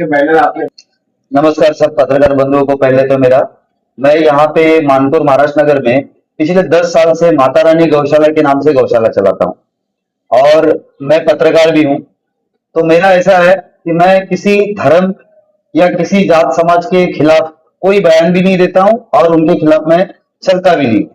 के बैनर आपने। नमस्कार सब पत्रकार बंधुओं को। पहले तो मैं यहाँ पे मानपुर महाराष्ट्र नगर में पिछले 10 साल से माता रानी गौशाला के नाम से गौशाला चलाता हूँ और मैं पत्रकार भी हूँ। तो मेरा ऐसा है कि मैं किसी धर्म या किसी जात समाज के खिलाफ कोई बयान भी नहीं देता हूँ और उनके खिलाफ मैं चलता भी नहीं।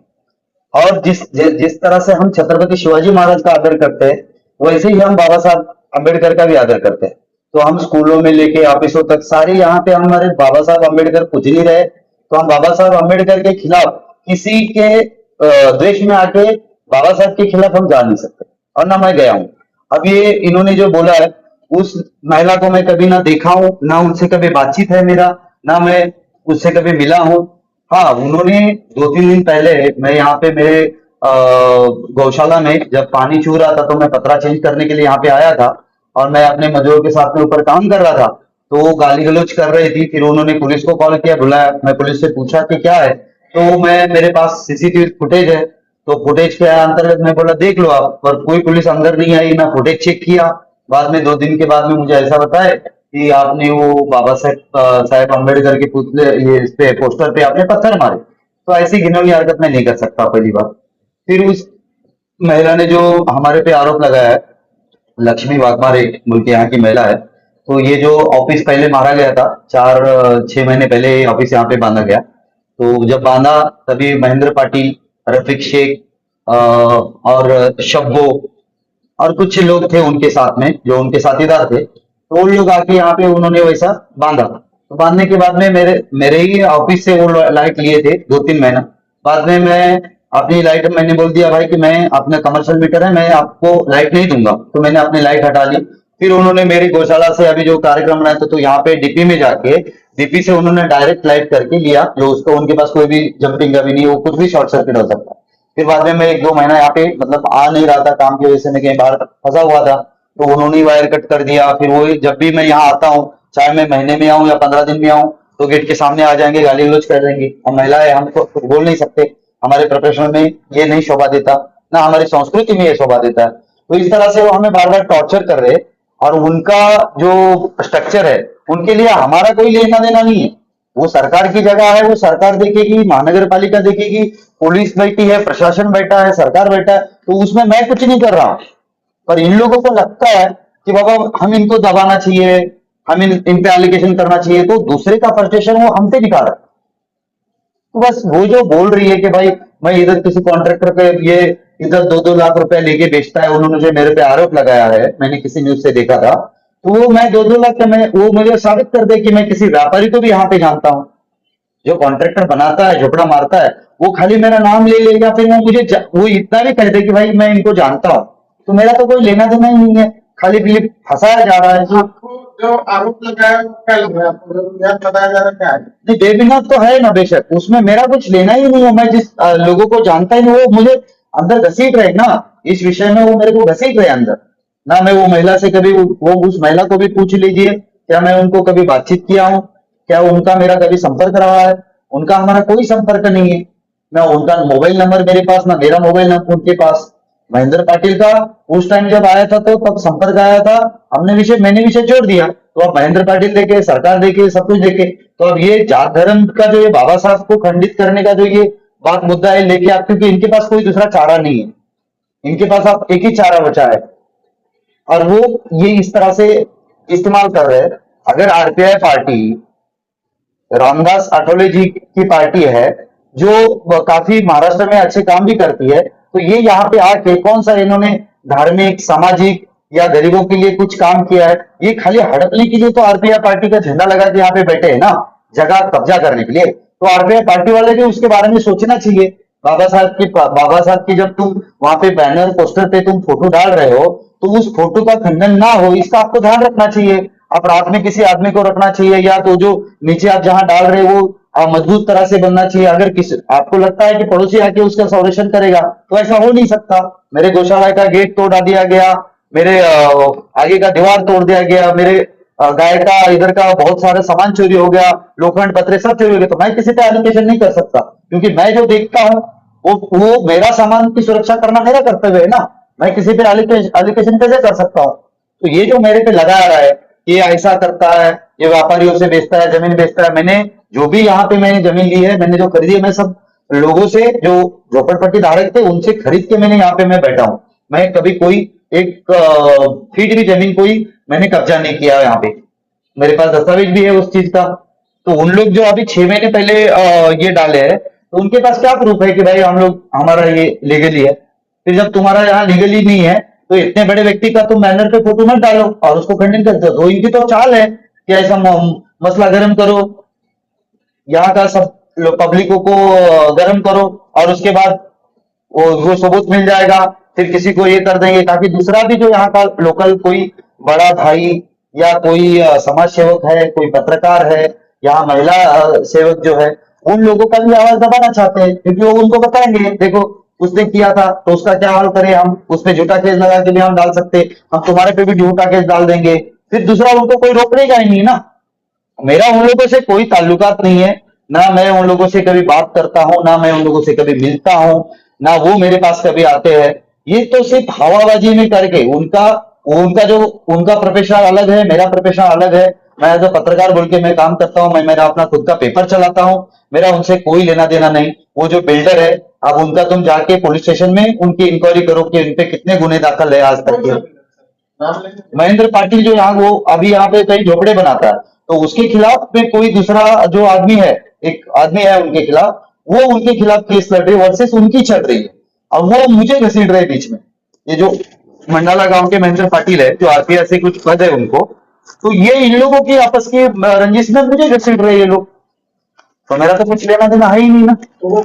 और जिस तरह से हम छत्रपति शिवाजी महाराज का आदर करते हैं, वैसे ही हम बाबा साहब अम्बेडकर का भी आदर करते हैं। तो हम स्कूलों में लेके ऑफिसों तक सारे यहाँ पे हमारे बाबा साहब अम्बेडकर कुछ नहीं रहे, तो हम बाबा साहब अम्बेडकर के खिलाफ किसी के द्वेष में आके बाबा साहब के खिलाफ हम जा नहीं सकते। और ना मैं गया हूँ। अब ये इन्होंने जो बोला है, उस महिला को मैं कभी ना देखा हूँ, ना उनसे कभी बातचीत है मेरा, ना मैं उससे कभी मिला हूँ। हाँ, उन्होंने 2-3 दिन पहले मैं यहाँ पे मेरे गौशाला में जब पानी चू रहा था तो मैं पतरा चेंज करने के लिए यहाँ पे आया था और मैं अपने मजदूरों के साथ में ऊपर काम कर रहा था। तो वो गाली गलौज कर रही थी, फिर उन्होंने पुलिस को कॉल किया, बुलाया। मैं पुलिस से पूछा कि क्या है, तो मेरे पास सीसीटीवी फुटेज है। तो फुटेज के अंतर्गत मैं बोला देख लो आप, पर कोई पुलिस अंदर नहीं आई। मैं फुटेज चेक किया, बाद में 2 दिन के बाद में मुझे ऐसा बताया कि आपने वो बाबा साहेब अम्बेडकर के पुतले, ये इस पे पोस्टर पे आपने पत्थर मारे। तो ऐसी घिनौनी हरकत मैं नहीं कर सकता, पहली बात। फिर उस महिला ने जो हमारे पे आरोप लगाया है, लक्ष्मी वाघमारे बोल के यहाँ की महिला है। तो ये जो ऑफिस पहले मारा गया था, 4-6 महीने पहले ऑफिस यहाँ पे बांधा गया। तो जब बांधा तभी महेंद्र पाटिल, रफीक शेख और शब्बो और कुछ लोग थे उनके साथ में, जो उनके साथीदार थे। तो वो लोग आके यहाँ पे उन्होंने वैसा बांधा। तो बांधने के बाद में मेरे मेरे ही ऑफिस से वो लाइट लिए थे 2-3 महीना। बाद में मैं अपनी लाइट, मैंने बोल दिया भाई कि मैं अपना कमर्शियल मीटर है, मैं आपको लाइट नहीं दूंगा। तो मैंने अपनी लाइट हटा ली। फिर उन्होंने मेरी गौशाला से अभी जो कार्यक्रम बनाया था, तो यहाँ पे डीपी में जाके डीपी से उन्होंने डायरेक्ट लाइट करके लिया, जो उसको उनके पास कोई भी जंपिंग का भी नहीं, वो कुछ भी शॉर्ट सर्किट हो सकता है। फिर बाद में मैं 1-2 महीना यहाँ पे मतलब आ नहीं रहा था, काम की वजह से मैं कहीं बाहर फंसा हुआ था। तो उन्होंने वायर कट कर दिया। फिर वो जब भी मैं यहाँ आता हूँ, चाहे मैं महीने में आऊँ या 15 दिन में आऊँ, तो गेट के सामने आ जाएंगे, गाली गलौज कर देंगे। हम महिला है, हम तो कुछ बोल नहीं सकते। हमारे प्रोफेशन में ये नहीं शोभा देता, ना हमारी संस्कृति में ये शोभा देता है। तो इस तरह से वो हमें बार बार टॉर्चर कर रहे हैं। और उनका जो स्ट्रक्चर है, उनके लिए हमारा कोई लेना देना नहीं है। वो सरकार की जगह है, वो सरकार देखेगी, महानगर पालिका देखेगी, पुलिस बैठी है, प्रशासन बैठा है, सरकार बैठा है। तो उसमें मैं कुछ नहीं कर रहा हूं। पर इन लोगों को लगता है कि बाबा हम इनको दबाना चाहिए, हम इन पे एलिगेशन करना चाहिए, तो दूसरे का फ्रस्ट्रेशन वो हम पे दिखा रहा है। तो बस वो जो बोल रही है कि भाई मैं इधर किसी कॉन्ट्रैक्टर पे ये इधर 2-2 लाख रुपए लेके बेचता है, उन्होंने जो मेरे पे आरोप लगाया है, मैंने किसी न्यूज से देखा था। तो वो मैं 2-2 लाख का, मैं वो मुझे साबित कर दे कि मैं किसी व्यापारी को भी यहाँ पे जानता हूँ। जो कॉन्ट्रैक्टर बनाता है, झोपड़ा मारता है, वो खाली मेरा नाम ले लेगा, फिर वो वो इतना भी कह दे कि भाई मैं इनको जानता हूँ। तो मेरा तो कोई लेना देना ही नहीं है, खाली भी फंसाया जा रहा है। आपको जो आरोप लगाया वो क्या लग रहा है आपको, याद बताया जा रहा है क्या है? नहीं, बेबुनियाद तो है ना, बेशक उसमें मेरा कुछ लेना ही नहीं है। मैं जिस लोगों को जानता ही नहीं, वो मुझे अंदर घसीट रहे ना इस विषय में, वो मेरे को घसीट रहे अंदर ना। मैं वो महिला से कभी, वो उस महिला को भी पूछ लीजिए, क्या मैं उनको कभी बातचीत किया हूँ, क्या उनका मेरा कभी संपर्क रहा है? उनका हमारा कोई संपर्क नहीं है। ना उनका मोबाइल नंबर मेरे पास, ना मेरा मोबाइल नंबर उनके पास। महेंद्र पाटिल का उस टाइम जब आया था तो तब संपर्क आया था, मैंने विषय छोड़ दिया। तो अब महेंद्र पाटिल देखे, सरकार देखे, सब कुछ देखे। तो अब ये जात धर्म का जो ये बाबा साहब को खंडित करने का जो ये बात मुद्दा है, लेके आप, क्योंकि इनके पास कोई दूसरा चारा नहीं है। इनके पास आप एक ही चारा बचा है और वो ये इस तरह से इस्तेमाल कर रहे हैं। अगर आरपीआई पार्टी रामदास आठवले जी की पार्टी है, जो काफी महाराष्ट्र में अच्छे काम भी करती है, तो ये यहाँ पे आके कौन सा इन्होंने धार्मिक, सामाजिक या गरीबों के लिए कुछ काम किया है? ये खाली हड़पने के लिए तो आरपीआई पार्टी का झंडा लगा के यहाँ पे बैठे हैं ना, जगह कब्जा करने के लिए। तो आरपीआई पार्टी वाले भी उसके बारे में सोचना चाहिए। बाबा साहब की जब तुम वहां पे बैनर पोस्टर पे तुम फोटो डाल रहे हो, तो उस फोटो का खंडन ना हो, इसका आपको ध्यान रखना चाहिए। आप रात में किसी आदमी को रखना चाहिए, या तो जो नीचे आप जहां डाल रहे हो वो मजबूत तरह से बनना चाहिए। अगर आपको लगता है कि पड़ोसी आके उसका संरक्षण करेगा, तो ऐसा हो नहीं सकता। मेरे गौशाला का गेट तोड़ा दिया गया, मेरे आगे का दीवार तोड़ दिया गया, मेरे गाय का इधर का बहुत सारा सामान चोरी हो गया, लोखंड पत्रे सब चोरी हो गए। तो मैं किसी पे एलिगेशन नहीं कर सकता, क्योंकि मैं जो देखता हूँ वो मेरा सामान की सुरक्षा करना मेरा कर्तव्य है ना। मैं किसी पे एलिगेशन कैसे कर सकता हूँ? तो ये जो मेरे पे लगा रहा है, ये ऐसा करता है, ये व्यापारियों से बेचता है, जमीन बेचता है। मैंने जो भी यहाँ पे मैंने जमीन ली है, मैंने जो खरीदी है, मैं सब लोगों से जो झोपड़पट्टी धारक थे उनसे खरीद के मैंने यहाँ पे मैं बैठा हूँ। मैं कभी कोई एक फीट भी जमीन कोई मैंने कब्जा नहीं किया यहाँ पे। मेरे पास दस्तावेज भी है उस चीज का। तो उन लोग जो अभी 6 महीने पहले ये डाले हैं, तो उनके पास क्या प्रूफ है कि भाई हम लोग हमारा ये लीगली है? फिर जब तुम्हारा यहाँ लीगली नहीं है, तो इतने बड़े व्यक्ति का तुम बैनर पे फोटो मत डालो और उसको खंडन कर दो। तो इनकी तो चाल है कि ऐसा मसला गर्म करो, यहाँ का सब पब्लिकों को गर्म करो, और उसके बाद वो सबूत मिल जाएगा, फिर किसी को ये कर देंगे ताकि दूसरा भी जो यहाँ का लोकल कोई बड़ा भाई या कोई समाज सेवक है, कोई पत्रकार है, यहाँ महिला सेवक जो है, उन लोगों का भी आवाज दबाना चाहते हैं, क्योंकि वो उनको बताएंगे देखो उसने किया था तो उसका क्या हाल करें हम, उस पे झूठा केस लगा के भी हम डाल सकते, हम तुम्हारे पे भी झूठा केस डाल देंगे, फिर दूसरा उनको कोई रोकने का ही नहीं ना। मेरा उन लोगों से कोई ताल्लुकात नहीं है, ना मैं उन लोगों से कभी बात करता हूँ, ना मैं उन लोगों से कभी मिलता हूँ, ना वो मेरे पास कभी आते हैं। ये तो सिर्फ हवाबाजी में करके उनका उनका जो उनका प्रोफेशन अलग है, मेरा प्रोफेशन अलग है। मैं एज अ पत्रकार बोल के मैं काम करता हूँ, मैं मेरा अपना खुद का पेपर चलाता हूँ, मेरा उनसे कोई लेना देना नहीं। वो जो बिल्डर है, अब उनका तुम जाके पुलिस स्टेशन में उनकी इंक्वायरी करो कि उन पे कितने गुने दाखिल है आज तक के। नाम लेंगे? महेंद्र पाटिल जो यहाँ वो अभी यहाँ पे कई झोपड़े बनाता है, तो उसके खिलाफ में कोई दूसरा जो आदमी है, एक आदमी है उनके खिलाफ, वो उनके खिलाफ केस लड़ रही है, वर्सेस उनकी चल रही है। अब वो मुझे घसीट रहे बीच में। ये जो मंडाला गांव के महेंद्र पाटिल है, जो आरपीएस से कुछ पद है उनको, तो ये इन लोगों की आपस की रंजिश में मुझे घसीट रहे हैं ये लोग। तो मेरा तो कुछ लेना देना है ही नहीं ना। तो वो